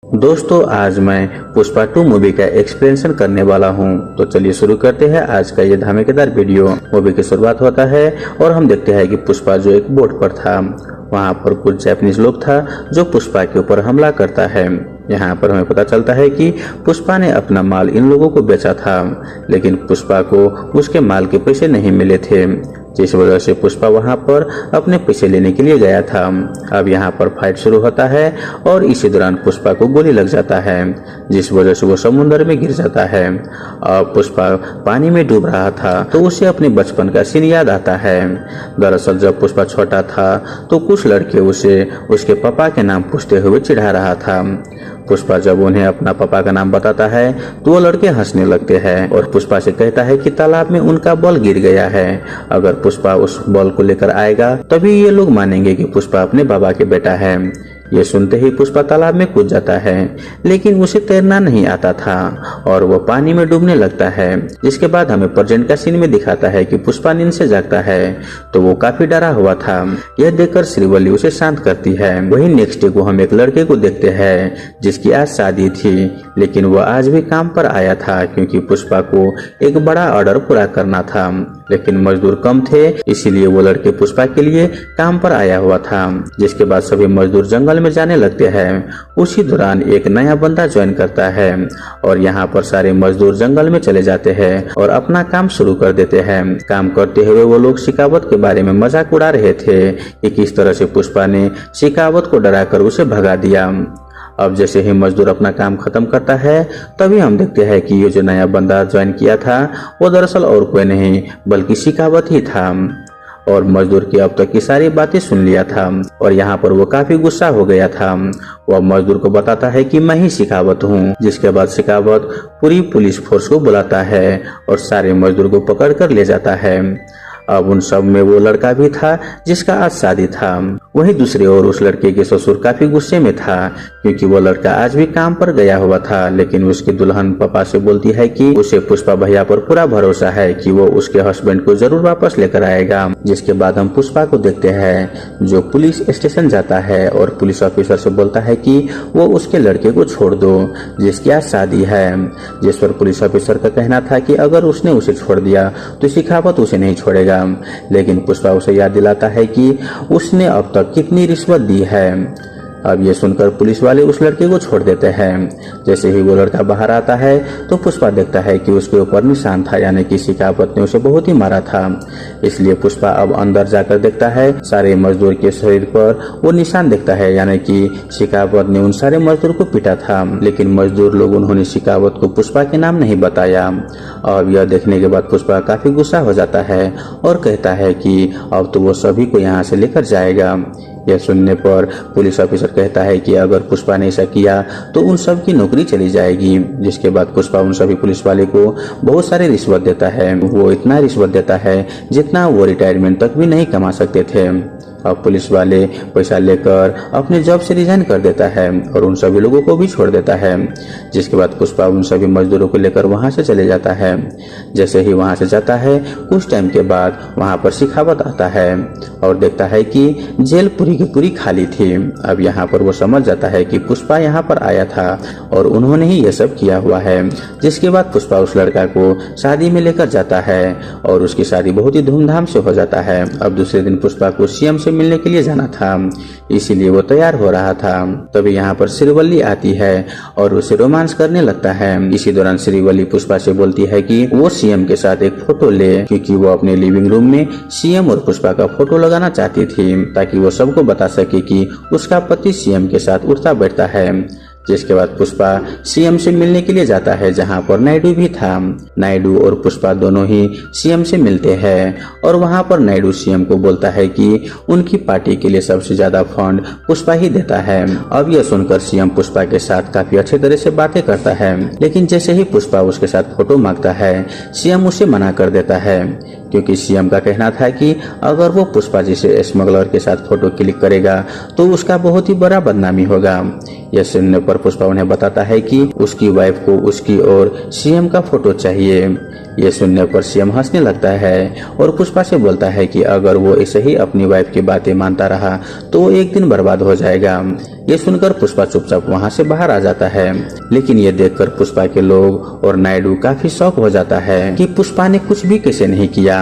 दोस्तों आज मैं पुष्पा 2 मूवी का एक्सप्लेनेशन करने वाला हूं। तो चलिए शुरू करते हैं आज का ये धमाकेदार वीडियो। मूवी की शुरुआत होता है और हम देखते हैं कि पुष्पा जो एक बोट पर था, वहां पर कुछ जापानीज लोग था जो पुष्पा के ऊपर हमला करता है। यहाँ पर हमें पता चलता है कि पुष्पा ने अपना माल इन लोगों को बेचा था, लेकिन पुष्पा को उसके माल के पैसे नहीं मिले थे, जिस वजह से पुष्पा वहां पर अपने पैसे लेने के लिए गया था। अब यहाँ पर फाइट शुरू होता है और इसी दौरान पुष्पा को गोली लग जाता है, जिस वजह से वो समुद्र में गिर जाता है। और पुष्पा पानी में डूब रहा था तो उसे अपने बचपन का सीन याद आता है। दरअसल जब पुष्पा छोटा था तो कुछ लड़के उसे उसके पापा के नाम पूछते हुए चिढ़ा रहा था। पुष्पा जब उन्हें अपना पापा का नाम बताता है तो वो लड़के हंसने लगते हैं और पुष्पा से कहता है कि तालाब में उनका बॉल गिर गया है, अगर पुष्पा उस बॉल को लेकर आएगा तभी ये लोग मानेंगे कि पुष्पा अपने बाबा के बेटा है। ये सुनते ही पुष्पा तालाब में कूद जाता है, लेकिन उसे तैरना नहीं आता था और वो पानी में डूबने लगता है। जिसके बाद हमें प्रेजेंट का सीन में दिखाता है कि पुष्पा नींद से जागता है तो वो काफी डरा हुआ था। यह देखकर श्रीवल्ली उसे शांत करती है। वही नेक्स्ट डे को हम एक लड़के को देखते हैं जिसकी आज शादी थी, लेकिन वह आज भी काम पर आया था क्योंकि पुष्पा को एक बड़ा ऑर्डर पूरा करना था, लेकिन मजदूर कम थे, इसीलिए वो लड़के पुष्पा के लिए काम पर आया हुआ था। जिसके बाद सभी मजदूर जंगल में जाने लगते हैं। उसी दौरान एक नया बंदा ज्वाइन करता है और यहाँ पर सारे मजदूर जंगल में चले जाते हैं और अपना काम शुरू कर देते हैं। काम करते हुए वो लोग शिकावत के बारे में मजाक उड़ा रहे थे कि किस तरह से पुष्पा ने शिकावत को डराकर उसे भगा दिया। अब जैसे ही मजदूर अपना काम खत्म करता है तभी हम देखते हैं कि ये जो नया बंदा ज्वाइन किया था वो दरअसल और कोई नहीं बल्कि शिकावत ही था और मजदूर की अब तक की सारी बातें सुन लिया था और यहाँ पर वो काफी गुस्सा हो गया था। वह मजदूर को बताता है कि मैं ही शिकावत हूँ। जिसके बाद शिकावत पूरी पुलिस फोर्स को बुलाता है और सारे मजदूर को पकड़ कर ले जाता है। अब उन सब में वो लड़का भी था जिसका आज शादी था। वहीं दूसरी ओर उस लड़के के ससुर काफी गुस्से में था क्योंकि वो लड़का आज भी काम पर गया हुआ था, लेकिन उसकी दुल्हन पापा से बोलती है कि उसे पुष्पा भैया पर पूरा भरोसा है कि वो उसके हस्बैंड को जरूर वापस लेकर आएगा। जिसके बाद हम पुष्पा को देखते हैं जो पुलिस स्टेशन जाता है और पुलिस ऑफिसर से बोलता है कि वो उसके लड़के को छोड़ दो जिसकी आज शादी है। जिस पर पुलिस ऑफिसर का कहना था कि अगर उसने उसे छोड़ दिया तो शिखावत उसे नहीं छोड़ेगा, लेकिन पुष्पा उसे याद दिलाता है कि उसने अब तक कितनी रिश्वत दी है। अब ये सुनकर पुलिस वाले उस लड़के को छोड़ देते हैं। जैसे ही वो लड़का बाहर आता है तो पुष्पा देखता है कि उसके ऊपर निशान था, यानी कि शिकावत ने उसे बहुत ही मारा था। इसलिए पुष्पा अब अंदर जाकर देखता है सारे मजदूर के शरीर पर वो निशान देखता है, यानी कि शिकावत ने उन सारे मजदूर को पीटा था, लेकिन मजदूर लोग उन्होंने शिकावत को पुष्पा के नाम नहीं बताया। अब यह देखने के बाद पुष्पा काफी गुस्सा हो जाता है और कहता है कि अब तो वो सभी को यहाँ से लेकर जाएगा। यह सुनने पर पुलिस ऑफिसर कहता है कि अगर पुष्पा ने ऐसा किया तो उन सब की नौकरी चली जाएगी। जिसके बाद पुष्पा उन सभी पुलिस वाले को बहुत सारे रिश्वत देता है। वो इतना रिश्वत देता है जितना वो रिटायरमेंट तक भी नहीं कमा सकते थे। अब पुलिस वाले पैसा लेकर अपने जॉब से रिजाइन कर देता है और उन सभी लोगों को भी छोड़ देता है। जिसके बाद पुष्पा उन सभी मजदूरों को लेकर वहां से चले जाता है। जैसे ही वहां से जाता है कुछ टाइम के बाद वहां पर शिखावत आता है और देखता है कि जेल पूरी की पूरी खाली थी। अब यहाँ पर वो समझ जाता है कि पुष्पा यहाँ पर आया था और उन्होंने ही ये सब किया हुआ है। जिसके बाद पुष्पा उस लड़का को शादी में लेकर जाता है और उसकी शादी बहुत ही धूमधाम से हो जाता है। अब दूसरे दिन पुष्पा को सीएम से मिलने के लिए जाना था, इसीलिए वो तैयार हो रहा था। तभी यहाँ पर श्रीवल्ली आती है और उसे रोमांस करने लगता है। इसी दौरान श्रीवल्ली पुष्पा से बोलती है कि वो सीएम के साथ एक फोटो ले, क्योंकि वो अपने लिविंग रूम में सीएम और पुष्पा का फोटो लगाना चाहती थी ताकि वो सबको बता सके कि उसका पति सीएम के साथ उठता बैठता है। जिसके बाद पुष्पा सीएम से मिलने के लिए जाता है जहां पर नायडू भी था। नायडू और पुष्पा दोनों ही सीएम से मिलते हैं और वहां पर नायडू सीएम को बोलता है कि उनकी पार्टी के लिए सबसे ज्यादा फंड पुष्पा ही देता है। अब यह सुनकर सीएम पुष्पा के साथ काफी अच्छे तरह से बातें करता है, लेकिन जैसे ही पुष्पा उसके साथ फोटो मांगता है सीएम उसे मना कर देता है, क्योंकि सीएम का कहना था कि अगर वो पुष्पा जी से स्मगलर के साथ फोटो क्लिक करेगा तो उसका बहुत ही बड़ा बदनामी होगा। यह सुनने पर पुष्पा उन्हें बताता है कि उसकी वाइफ को उसकी और सीएम का फोटो चाहिए। यह सुनने पर सीएम हंसने लगता है और पुष्पा से बोलता है कि अगर वो ऐसे ही अपनी वाइफ की बातें मानता रहा तो वो एक दिन बर्बाद हो जाएगा। ये सुनकर पुष्पा चुपचाप वहाँ से बाहर आ जाता है। लेकिन ये देखकर पुष्पा के लोग और नायडू काफी शौक हो जाता है कि पुष्पा ने कुछ भी कैसे नहीं किया।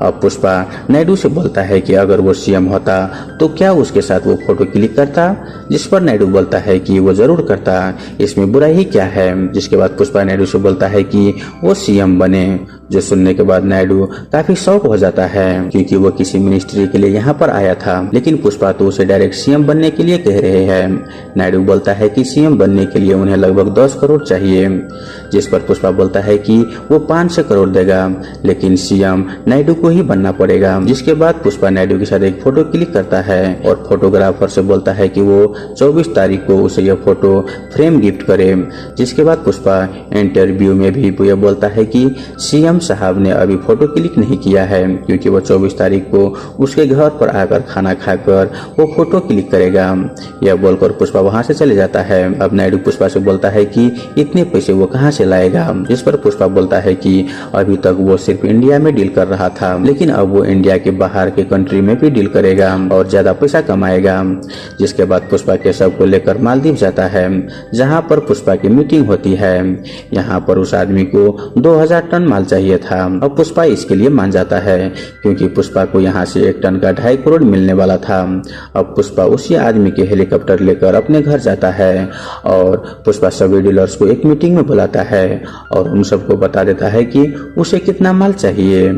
अब पुष्पा नायडू से बोलता है कि अगर वो सीएम होता तो क्या उसके साथ वो फोटो क्लिक करता, जिस पर नायडू बोलता है कि वो जरूर करता, इसमें बुराई ही क्या है। जिसके बाद पुष्पा नायडू से बोलता है कि वो सीएम बने, जो सुनने के बाद नायडू काफी शौक हो जाता है क्योंकि वो किसी मिनिस्ट्री के लिए यहाँ पर आया था। लेकिन पुष्पा तो उसे डायरेक्ट सीएम बनने के लिए कह रहे हैं। नायडू बोलता है कि सीएम बनने के लिए उन्हें लगभग 10 करोड़ चाहिए, जिस पर पुष्पा बोलता है कि वो 500 करोड़ देगा, लेकिन सीएम नायडू को ही बनना पड़ेगा। जिसके बाद पुष्पा नायडू के साथ एक फोटो क्लिक करता है और फोटोग्राफर से बोलता है कि वो 24 तारीख को उसे यह फोटो फ्रेम गिफ्ट करे। जिसके बाद पुष्पा इंटरव्यू में भी यह बोलता है कि सीएम साहब ने अभी फोटो क्लिक नहीं किया है क्योंकि वो 24 तारीख को उसके घर पर आकर खाना खाकर वो फोटो क्लिक करेगा। यह बोलकर पुष्पा वहां से चले जाता है। अब नायडू पुष्पा से बोलता है कि इतने पैसे वो कहां से लाएगा, जिस पर पुष्पा बोलता है कि अभी तक वो सिर्फ इंडिया में डील कर रहा था, लेकिन अब वो इंडिया के बाहर के कंट्री में भी डील करेगा और ज्यादा पैसा कमाएगा। जिसके बाद पुष्पा के शव को लेकर मालदीव जाता है, जहाँ पर पुष्पा की मीटिंग होती है। यहाँ पर उस आदमी को 2000 टन माल चाहिए था। अब पुष्पा इसके लिए मान जाता है क्योंकि पुष्पा को यहाँ से 1 टन का 2.5 करोड़ मिलने वाला था। अब पुष्पा उसी आदमी के हेलीकॉप्टर लेकर अपने घर जाता है और पुष्पा सभी डीलर्स को एक मीटिंग में बुलाता है और उन सबको बता देता है कि उसे कितना माल चाहिए।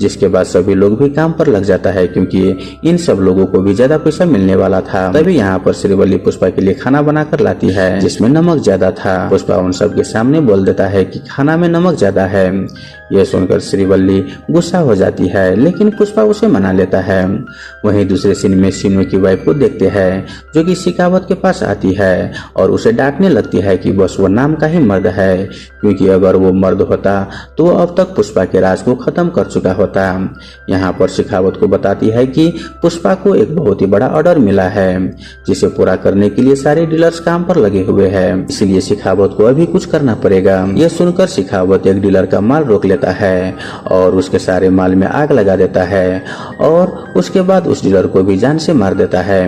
जिसके बाद सभी लोग भी काम पर लग जाता है क्योंकि इन सब लोगों को भी ज्यादा पैसा मिलने वाला था। तभी यहाँ पर श्रीवल्ली पुष्पा के लिए खाना बनाकर लाती है जिसमें नमक ज्यादा था। पुष्पा उन सब के सामने बोल देता है कि खाना में नमक ज्यादा है। यह सुनकर श्रीवल्ली गुस्सा हो जाती है, लेकिन पुष्पा उसे मना लेता है। वहीं दूसरे सीन में सीनू की वाइफ को देखते हैं जो कि शेखावत के पास आती है और उसे डांटने लगती है कि बस वो नाम का ही मर्द है, क्योंकि अगर वो मर्द होता तो वो अब तक पुष्पा के राज को खत्म कर चुका होता। यहाँ पर शेखावत को बताती है कि पुष्पा को एक बहुत ही बड़ा ऑर्डर मिला है जिसे पूरा करने के लिए सारे डीलर्स काम पर लगे हुए हैं, इसलिए शेखावत को अभी कुछ करना पड़ेगा। यह सुनकर शेखावत एक डीलर का माल रोक लेता है और उसके सारे माल में आग लगा देता है और उसके बाद उस डीलर को भी जान से मार देता है।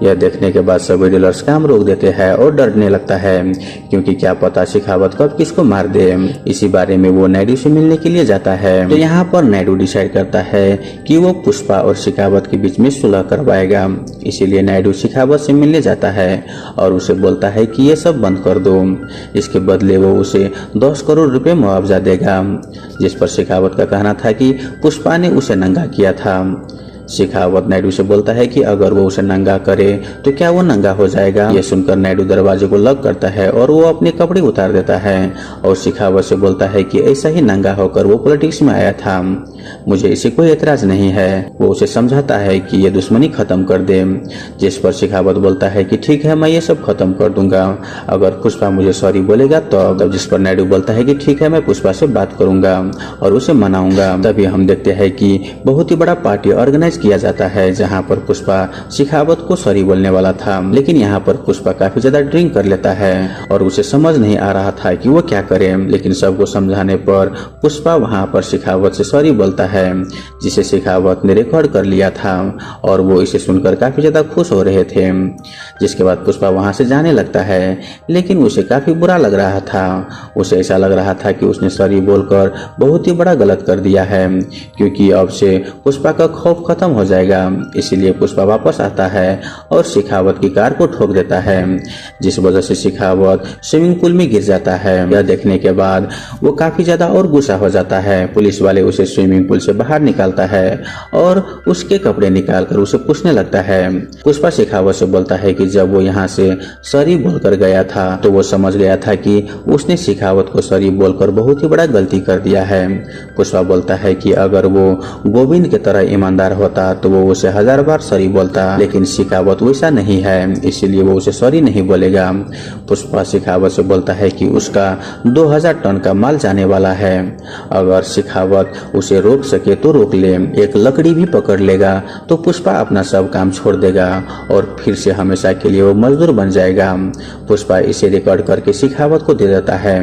यह देखने के बाद सभी डीलर्स काम रोक देते हैं और डरने लगता है क्योंकि क्या पता शेखावत कब किसको मार दे। इसी बारे में वो नायडू से मिलने के लिए जाता है। तो यहाँ पर नायडू डिसाइड करता है कि वो पुष्पा और शेखावत के बीच में सुलह करवाएगा, इसीलिए नायडू शेखावत से मिलने जाता है और उसे बोलता है कि ये सब बंद कर दो, इसके बदले वो उसे 10 करोड़ रुपए मुआवजा देगा। जिस पर शेखावत का कहना था कि पुष्पा ने उसे नंगा किया था। शेखावत नायडू से बोलता है कि अगर वो उसे नंगा करे तो क्या वो नंगा हो जाएगा। यह सुनकर नायडू दरवाजे को लॉक करता है और वो अपने कपड़े उतार देता है और शेखावत से बोलता है कि ऐसा ही नंगा होकर वो पॉलिटिक्स में आया था, मुझे इसे कोई एतराज नहीं है। वो उसे समझाता है कि ये दुश्मनी खत्म कर दे। जिस पर शेखावत बोलता है कि ठीक है, मैं ये सब खत्म कर दूंगा अगर पुष्पा मुझे सॉरी बोलेगा तो। जिस पर नायडू बोलता है कि ठीक है, मैं पुष्पा से बात करूंगा और उसे मनाऊंगा। तभी हम देखते हैं कि बहुत ही बड़ा पार्टी ऑर्गेनाइज किया जाता है जहाँ पर पुष्पा शेखावत को सॉरी बोलने वाला था, लेकिन यहाँ पर पुष्पा काफी ज्यादा ड्रिंक कर लेता है और उसे समझ नहीं आ रहा था कि वो क्या करे। लेकिन सबको समझाने पर पुष्पा वहाँ पर शेखावत से सॉरी बोलता है जिसे शेखावत ने रिकॉर्ड कर लिया था और वो इसे सुनकर काफी ज्यादा खुश हो रहे थे। जिसके बाद पुष्पा वहाँ से जाने लगता है, लेकिन उसे काफी बुरा लग रहा था। उसे ऐसा लग रहा था कि उसने सॉरी बोलकर बहुत ही बड़ा गलत कर दिया है, क्योंकि अब से पुष्पा का खौफ खत्म हो जाएगा। इसीलिए पुष्पा वापस आता है और शेखावत की कार को ठोक देता है, जिस वजह से शेखावत स्विमिंग पूल में गिर जाता है। यह देखने के बाद वो काफी ज्यादा और गुस्सा हो जाता है। पुलिस वाले उसे स्विमिंग पूल से बाहर निकालता है और उसके कपड़े निकालकर उसे पूछने लगता है। पुष्पा शेखावत से बोलता है कि जब वो यहाँ से सॉरी बोलकर गया था तो वो समझ गया था कि उसने शेखावत को सॉरी बोलकर बहुत ही बड़ा गलती कर दिया है। पुष्पा बोलता है कि अगर वो गोविंद की तरह ईमानदार होता तो वो उसे 1000 बार सॉरी बोलता, लेकिन शेखावत वैसा नहीं है, इसीलिए वो उसे सॉरी नहीं बोलेगा। पुष्पा शेखावत से बोलता है कि उसका 2000 टन का माल जाने वाला है, अगर शेखावत उसे रोक सके तो रोक ले, एक लकड़ी भी पकड़ लेगा तो पुष्पा अपना सब काम छोड़ देगा और फिर से हमेशा के लिए वो मजदूर बन जाएगा। पुष्पा इसे रिकॉर्ड करके शेखावत को दे देता है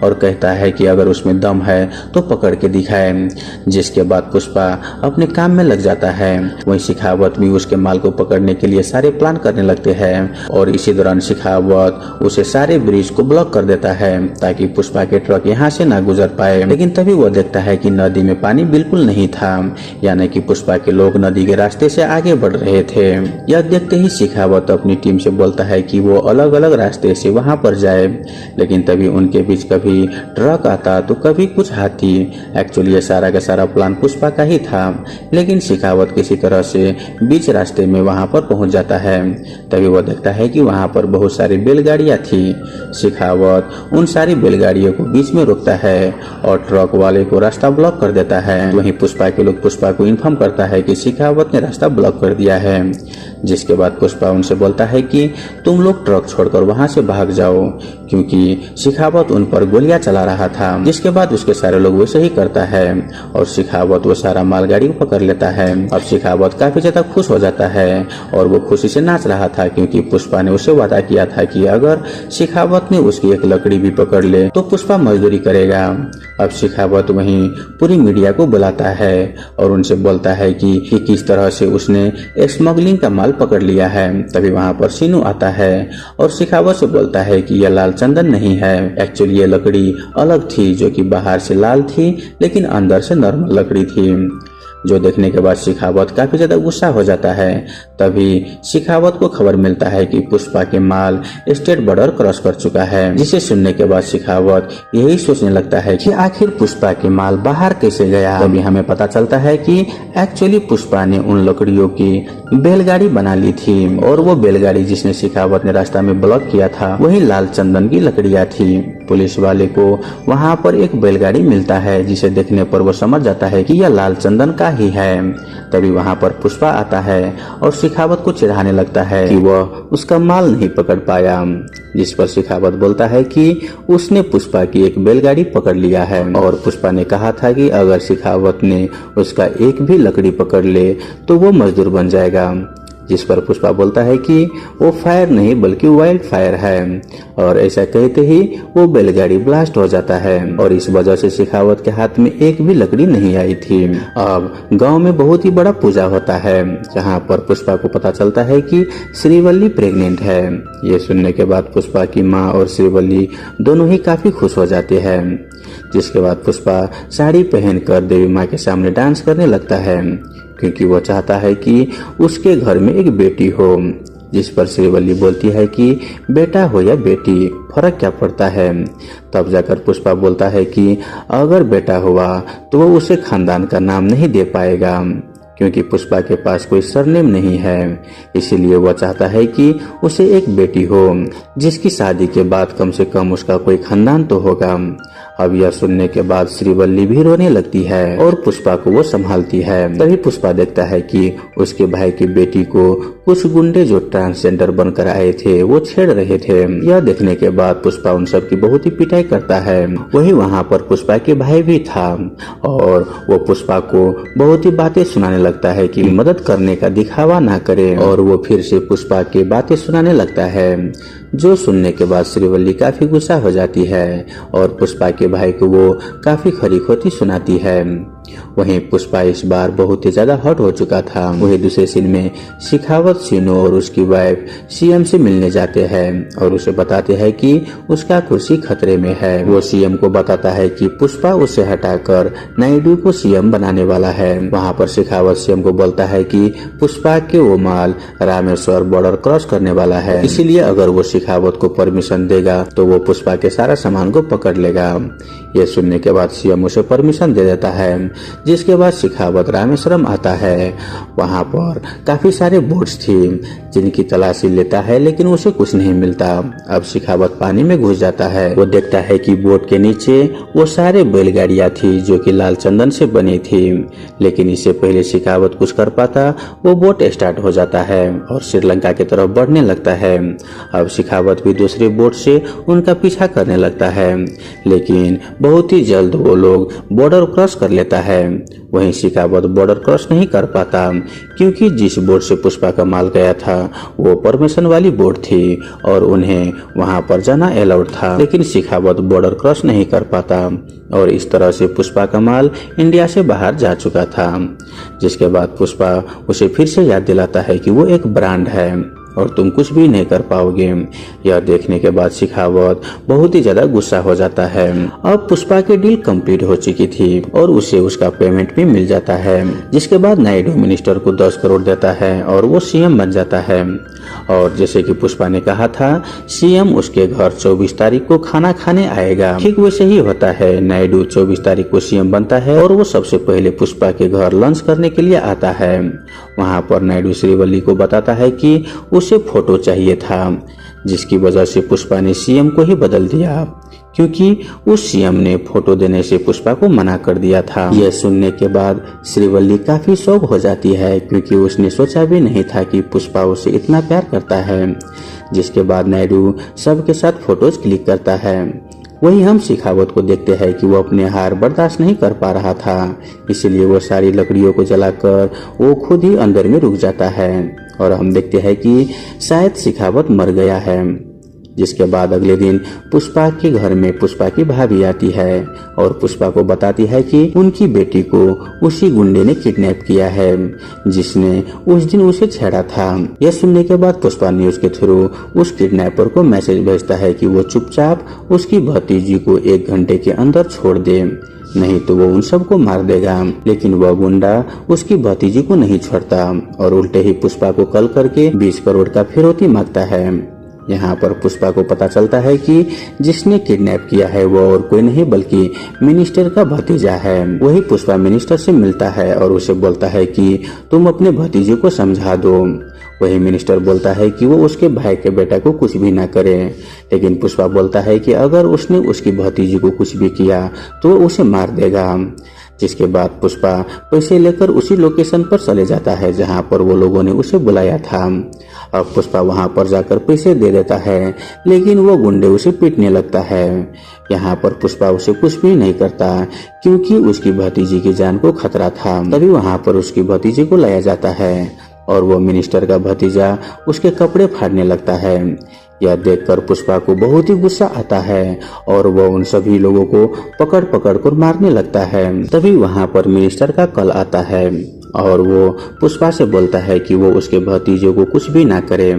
और कहता है कि अगर उसमें दम है तो पकड़ के दिखाए। जिसके बाद पुष्पा अपने काम में लग जाता है। वहीं शेखावत भी उसके माल को पकड़ने के लिए सारे प्लान करने लगते हैं और इसी दौरान शेखावत उसे सारे ब्रिज को ब्लॉक कर देता है ताकि पुष्पा के ट्रक यहाँ से ना गुजर पाए। लेकिन तभी वो देखता है कि नदी में पानी बिल्कुल नहीं था, यानी कि पुष्पा के लोग नदी के रास्ते से आगे बढ़ रहे थे। यह देखते ही शेखावत अपनी टीम से बोलता है कि वो अलग अलग रास्ते से वहां पर जाए, लेकिन तभी उनके बीच कभी ट्रक आता तो कभी कुछ हाथी। एक्चुअली ये सारा का सारा प्लान पुष्पा का ही था, लेकिन शेखावत किसी तरह से बीच रास्ते में वहां पर पहुंच जाता है। तभी वो देखता है कि वहां पर बहुत सारी बैलगाड़ियां थी। शेखावत उन सारी बैलगाड़ियों को बीच में रोकता है और ट्रक वाले को रास्ता ब्लॉक कर देता है। वहीं पुष्पा के लोग पुष्पा को इन्फॉर्म करता है कि शेखावत ने रास्ता ब्लॉक कर दिया है, जिसके बाद पुष्पा उनसे बोलता है कि तुम लोग ट्रक छोड़कर वहां से भाग जाओ, क्योंकि शेखावत उन पर गोलियां चला रहा था। जिसके बाद उसके सारे लोग वैसे ही करता है और शेखावत वो सारा मालगाड़ी को पकड़ लेता है। अब शेखावत काफी ज्यादा खुश हो जाता है और वो खुशी से नाच रहा था, क्योंकि पुष्पा ने उसे वादा किया था कि अगर शेखावत ने उसकी एक लकड़ी भी पकड़ ले तो पुष्पा मजदूरी करेगा। अब शेखावत वहीं पूरी मीडिया को बुलाता है और उनसे बोलता है कि किस तरह से उसने स्मगलिंग का माल पकड़ लिया है। तभी वहां पर सीनू आता है और शेखावत से बोलता है कि यह लाल चंदन नहीं है, एक्चुअली ये लकड़ी अलग थी जो कि बाहर से लाल थी लेकिन अंदर से नॉर्मल लकड़ी थी। जो देखने के बाद शेखावत काफी ज्यादा गुस्सा हो जाता है। तभी शेखावत को खबर मिलता है कि पुष्पा के माल स्टेट बॉर्डर क्रॉस कर चुका है, जिसे सुनने के बाद शेखावत यही सोचने लगता है कि आखिर पुष्पा के माल बाहर कैसे गया। तभी हमें पता चलता है कि एक्चुअली पुष्पा ने उन लकड़ियों की बैलगाड़ी बना ली थी और वो बैलगाड़ी जिसने शेखावत ने रास्ता में ब्लॉक किया था वही लाल चंदन की लकड़ियां थी। पुलिस वाले को वहां पर एक बैलगाड़ी मिलता है, जिसे देखने पर वो समझ जाता है कि यह लाल चंदन का ही है। तभी वहां पर पुष्पा आता है और शेखावत को चिढ़ाने लगता है कि वह उसका माल नहीं पकड़ पाया, जिस पर शेखावत बोलता है कि उसने पुष्पा की एक बैलगाड़ी पकड़ लिया है और पुष्पा ने कहा था कि अगर शेखावत ने उसका एक भी लकड़ी पकड़ ले तो वो मजदूर बन जाएगा। जिस पर पुष्पा बोलता है कि वो फायर नहीं बल्कि वाइल्ड फायर है, और ऐसा कहते ही वो बैलगाड़ी ब्लास्ट हो जाता है और इस वजह से शेखावत के हाथ में एक भी लकड़ी नहीं आई थी। अब गांव में बहुत ही बड़ा पूजा होता है, जहां पर पुष्पा को पता चलता है कि श्रीवल्ली प्रेग्नेंट है। ये सुनने के बाद पुष्पा की माँ और श्रीवल्ली दोनों ही काफी खुश हो जाते हैं। जिसके बाद पुष्पा साड़ी पहनकर देवी माँ के सामने डांस करने लगता है, क्योंकि वो चाहता है कि उसके घर में एक बेटी हो। जिस पर श्रीवल्ली बोलती है कि बेटा हो या बेटी फर्क क्या पड़ता है। तब जाकर पुष्पा बोलता है कि अगर बेटा हुआ तो वो उसे खानदान का नाम नहीं दे पाएगा, क्योंकि पुष्पा के पास कोई सरनेम नहीं है। इसीलिए वह चाहता है कि उसे एक बेटी हो, जिसकी शादी के बाद कम से कम उसका कोई खानदान तो होगा। अब यह सुनने के बाद श्रीवल्ली भी रोने लगती है और पुष्पा को वो संभालती है। तभी पुष्पा देखता है कि उसके भाई की बेटी को कुछ गुंडे जो ट्रांसजेंडर बनकर आए थे वो छेड़ रहे थे। यह देखने के बाद पुष्पा उन सब की बहुत ही पिटाई करता है। वही वहाँ पर पुष्पा के भाई भी था और वो पुष्पा को बहुत ही बातें सुनाने लगता है कि मदद करने का दिखावा ना करे, और वो फिर से पुष्पा की बातें सुनाने लगता है। जो सुनने के बाद श्रीवल्ली काफी गुस्सा हो जाती है और पुष्पा के भाई को वो काफी खरी खोटी सुनाती है। वहीं पुष्पा इस बार बहुत ही ज्यादा हॉट हो चुका था। वहीं दूसरे सीन में शेखावत सीनू और उसकी वाइफ सीएम से मिलने जाते हैं और उसे बताते हैं कि उसका कुर्सी खतरे में है। वो सीएम को बताता है कि पुष्पा उसे हटाकर नायडू को सीएम बनाने वाला है। वहां पर शेखावत सीएम को बोलता है कि पुष्पा के वो माल रामेश्वर बॉर्डर क्रॉस करने वाला है, इसीलिए अगर वो शेखावत को परमिशन देगा तो वो पुष्पा के सारा सामान को पकड़ लेगा। ये सुनने के बाद सीएम उसे परमिशन दे देता है। जिसके बाद शेखावत रामेश्वरम आता है। वहां पर काफी सारे बोट्स थी जिनकी तलाशी लेता है, लेकिन उसे कुछ नहीं मिलता। अब शेखावत पानी में घुस जाता है। वो देखता है कि बोट के नीचे वो सारे बैलगाड़ियां थी जो कि लाल चंदन से बनी थी, लेकिन इससे पहले शेखावत कुछ कर पाता वो बोट स्टार्ट हो जाता है और श्रीलंका की तरफ बढ़ने लगता है। अब शेखावत भी दूसरे बोट से उनका पीछा करने लगता है, लेकिन बहुत ही जल्द वो लोग बॉर्डर क्रॉस कर लेता है। वहीं शिखावत बॉर्डर क्रॉस नहीं कर पाता क्योंकि जिस बोट से पुष्पा का माल गया था वो परमिशन वाली बोट थी और उन्हें वहां पर जाना अलाउड था, लेकिन शिखावत बॉर्डर क्रॉस नहीं कर पाता और इस तरह से पुष्पा का माल इंडिया से बाहर जा चुका था। जिसके बाद पुष्पा उसे फिर से याद दिलाता है कि वो एक ब्रांड है और तुम कुछ भी नहीं कर पाओगे। यह देखने के बाद शिखावत बहुत ही ज्यादा गुस्सा हो जाता है। अब पुष्पा की डील कंप्लीट हो चुकी थी और उसे उसका पेमेंट भी मिल जाता है, जिसके बाद नायडू मिनिस्टर को 10 करोड़ देता है और वो सीएम बन जाता है। और जैसे कि पुष्पा ने कहा था सीएम उसके घर 24 तारीख को खाना खाने आएगा, ठीक वैसे ही होता है। नायडू 24 तारीख को सीएम बनता है और वो सबसे पहले पुष्पा के घर लंच करने के लिए आता है। वहाँ पर नायडू श्रीवल्ली को बताता है कि उसे फोटो चाहिए था, जिसकी वजह से पुष्पा ने सीएम को ही बदल दिया क्योंकि उस सीएम ने फोटो देने से पुष्पा को मना कर दिया था। यह सुनने के बाद श्रीवल्ली काफी शौक हो जाती है क्योंकि उसने सोचा भी नहीं था कि पुष्पा उसे इतना प्यार करता है। जिसके बाद नायडू सबके साथ फोटोज क्लिक करता है। वही हम शिखावत को देखते हैं कि वो अपने हार बर्दाश्त नहीं कर पा रहा था, इसलिए वो सारी लकड़ियों को जलाकर वो खुद ही अंदर में रुक जाता है और हम देखते हैं कि शायद शिखावत मर गया है। जिसके बाद अगले दिन पुष्पा के घर में पुष्पा की भाभी आती है और पुष्पा को बताती है कि उनकी बेटी को उसी गुंडे ने किडनैप किया है जिसने उस दिन उसे छेड़ा था। यह सुनने के बाद पुष्पा न्यूज के थ्रू उस किडनैपर को मैसेज भेजता है कि वो चुपचाप उसकी भतीजी को 1 घंटे के अंदर छोड़ दे, नहीं तो वो उन सबको मार देगा। लेकिन वह गुंडा उसकी भतीजी को नहीं छोड़ता और उल्टे ही पुष्पा को कॉल करके 20 करोड़ का फिरौती मांगता है। यहाँ पर पुष्पा को पता चलता है कि जिसने किडनैप किया है वो और कोई नहीं बल्कि मिनिस्टर का भतीजा है। वही पुष्पा मिनिस्टर से मिलता है और उसे बोलता है कि तुम अपने भतीजे को समझा दो। वही मिनिस्टर बोलता है कि वो उसके भाई के बेटा को कुछ भी ना करे, लेकिन पुष्पा बोलता है कि अगर उसने उसकी भतीजी को कुछ भी किया तो वो उसे मार देगा। जिसके बाद पुष्पा पैसे लेकर उसी लोकेशन पर चले जाता है जहां पर वो लोगों ने उसे बुलाया था। अब पुष्पा वहां पर जाकर पैसे दे देता है, लेकिन वो गुंडे उसे पीटने लगता है। यहाँ पर पुष्पा उसे कुछ भी नहीं करता क्योंकि उसकी भतीजी की जान को खतरा था। तभी वहां पर उसकी भतीजी को लाया जाता है और वो मिनिस्टर का भतीजा उसके कपड़े फाड़ने लगता है। यह देखकर पुष्पा को बहुत ही गुस्सा आता है और वो उन सभी लोगों को पकड़ पकड़ कर मारने लगता है। तभी वहां पर मिनिस्टर का कॉल आता है और वो पुष्पा से बोलता है कि वो उसके भतीजे को कुछ भी ना करे,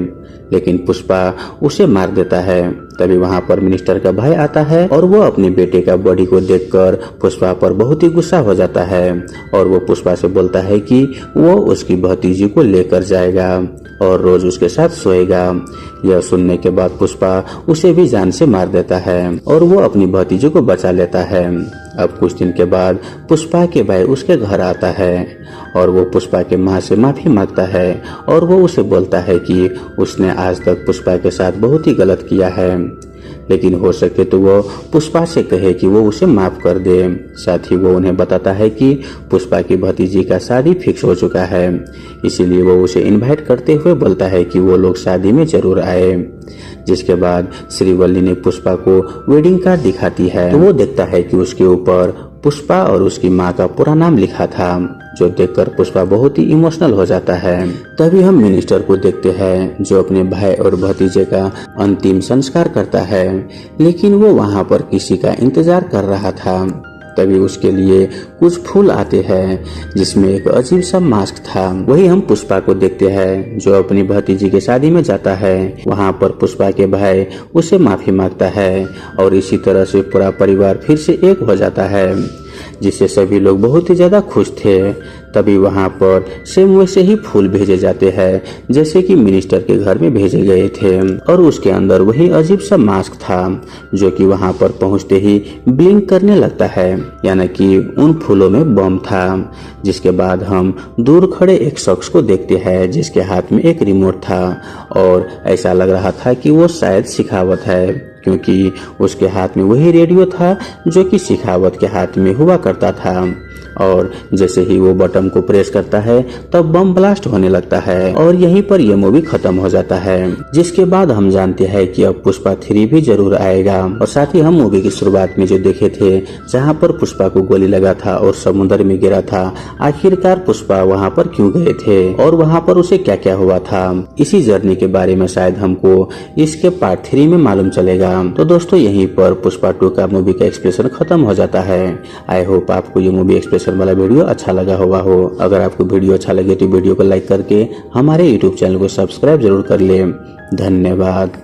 लेकिन पुष्पा उसे मार देता है। तभी वहां पर मिनिस्टर का भाई आता है और वो अपने बेटे का बॉडी को देखकर पुष्पा पर बहुत ही गुस्सा हो जाता है और वो पुष्पा से बोलता है कि वो उसकी भतीजी को लेकर जाएगा और रोज उसके साथ सोएगा। यह सुनने के बाद पुष्पा उसे भी जान से मार देता है और वो अपनी भतीजी को बचा लेता है। अब कुछ दिन के बाद पुष्पा के भाई उसके घर आता है और वो पुष्पा के माँ से माफी मांगता है और वो उसे बोलता है कि उसने आज तक पुष्पा के साथ बहुत ही गलत किया है, लेकिन हो सके तो वो पुष्पा से कहे कि वो उसे माफ कर दे। साथ ही वो उन्हें बताता है कि पुष्पा की भतीजी का शादी फिक्स हो चुका है, इसीलिए वो उसे इनवाइट करते हुए बोलता है कि वो लोग शादी में जरूर आए। जिसके बाद श्रीवल्ली ने पुष्पा को वेडिंग कार्ड दिखाती है तो वो देखता है कि उसके ऊपर पुष्पा और उसकी माँ का पूरा नाम लिखा था, जो देखकर पुष्पा बहुत ही इमोशनल हो जाता है। तभी हम मिनिस्टर को देखते हैं जो अपने भाई और भतीजे का अंतिम संस्कार करता है, लेकिन वो वहाँ पर किसी का इंतजार कर रहा था। तभी उसके लिए कुछ फूल आते हैं जिसमें एक अजीब सा मास्क था। वही हम पुष्पा को देखते हैं जो अपनी भतीजी की शादी में जाता है। वहाँ पर पुष्पा के भाई उसे माफी मांगता है और इसी तरह से पूरा परिवार फिर से एक हो जाता है, जिससे सभी लोग बहुत ही ज्यादा खुश थे। तभी वहाँ पर सेम वैसे ही फूल भेजे जाते हैं जैसे कि मिनिस्टर के घर में भेजे गए थे और उसके अंदर वही अजीब सा मास्क था जो कि वहाँ पर पहुँचते ही ब्लिंक करने लगता है, यानी कि उन फूलों में बम था। जिसके बाद हम दूर खड़े एक शख्स को देखते हैं जिसके हाथ में एक रिमोट था और ऐसा लग रहा था कि वो शायद शिखावत है, क्योंकि उसके हाथ में वही रेडियो था जो कि शिखावत के हाथ में हुआ करता था। और जैसे ही वो बटन को प्रेस करता है तब बम ब्लास्ट होने लगता है और यहीं पर यह मूवी खत्म हो जाता है। जिसके बाद हम जानते हैं कि अब पुष्पा 3 भी जरूर आएगा। और साथ ही हम मूवी की शुरुआत में जो देखे थे जहाँ पर पुष्पा को गोली लगा था और समुद्र में गिरा था, आखिरकार पुष्पा वहाँ पर क्यों गए थे और वहाँ पर उसे क्या क्या हुआ था, इसी जर्नी के बारे में शायद हमको इसके पार्ट 3 में मालूम चलेगा। तो दोस्तों यहीं पर पुष्पा 2 का मूवी का एक्सप्रेशन खत्म हो जाता है। आई होप आपको ये मूवी एक्सप्रेशन वाला वीडियो अच्छा लगा हुआ हो। अगर आपको वीडियो अच्छा लगे तो वीडियो को लाइक करके हमारे यूट्यूब चैनल को सब्सक्राइब जरूर कर ले। धन्यवाद।